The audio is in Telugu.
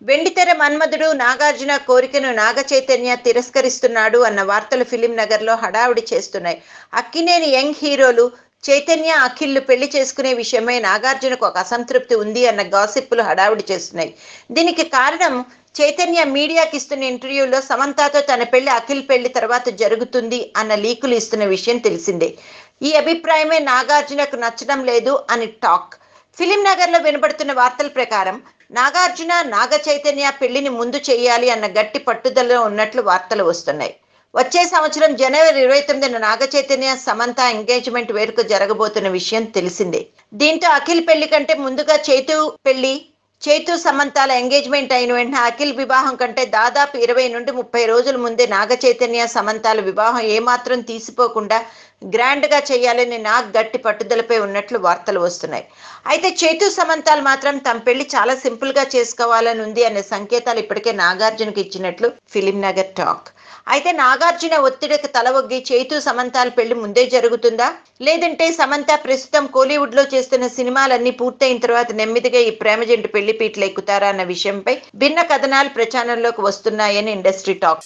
వెండితెర మన్మధుడు నాగార్జున కోరికను నాగ చైతన్య తిరస్కరిస్తున్నాడు అన్న వార్తలు ఫిలిం నగర్ లో హడావుడి చేస్తున్నాయి. అక్కినేని యంగ్ హీరోలు చైతన్య, అఖిల్లు పెళ్లి చేసుకునే విషయమై నాగార్జునకు ఒక అసంతృప్తి ఉంది అన్న గాసిప్పులు హడావుడి చేస్తున్నాయి. దీనికి కారణం చైతన్య మీడియాకి ఇస్తున్న ఇంటర్వ్యూలో సమంతతో తన పెళ్లి అఖిల్ పెళ్లి తర్వాత జరుగుతుంది అన్న లీకులు ఇస్తున్న విషయం తెలిసిందే. ఈ అభిప్రాయమే నాగార్జునకు నచ్చడం లేదు అని టాక్. ఫిలిం నగర్ లో వినబడుతున్న వార్తల ప్రకారం నాగార్జున, నాగ చైతన్య పెళ్లిని ముందు చేయాలి అన్న గట్టి పట్టుదలలో ఉన్నట్లు వార్తలు వస్తున్నాయి. వచ్చే సంవత్సరం జనవరి 29న నాగ చైతన్య, సమంత ఎంగేజ్మెంట్ వేడుక జరగబోతున్న విషయం తెలిసిందే. దీంతో అఖిల్ పెళ్లి కంటే ముందుగా చైతు సమంతాల ఎంగేజ్మెంట్ అయిన వెంటనే అఖిల్ వివాహం కంటే దాదాపు 20 నుండి 30 రోజుల ముందే నాగ చైతన్య, సమంతాల వివాహం ఏమాత్రం తీసిపోకుండా గ్రాండ్ గా చేయాలని నాగ్ గట్టి పట్టుదలపై ఉన్నట్లు వార్తలు వస్తున్నాయి. అయితే చైతు సమంతాలు మాత్రం తమ పెళ్లి చాలా సింపుల్ గా చేసుకోవాలని ఉంది అనే సంకేతాలు ఇప్పటికే నాగార్జునకు ఇచ్చినట్లు ఫిలిం నగర్ టాక్. అయితే నాగార్జున ఒత్తిడికి తలవొగ్గి చైతు సమంతాల పెళ్లి ముందే జరుగుతుందా, లేదంటే సమంత ప్రస్తుతం కోలీవుడ్ లో చేస్తున్న సినిమాలన్నీ పూర్తయిన తర్వాత నెమ్మదిగా ఈ ప్రేమ జంట పెళ్లి పీటలు ఎక్కుతారా అన్న విషయంపై భిన్న కథనాలు ప్రచారంలోకి వస్తున్నాయని ఇండస్ట్రీ టాక్.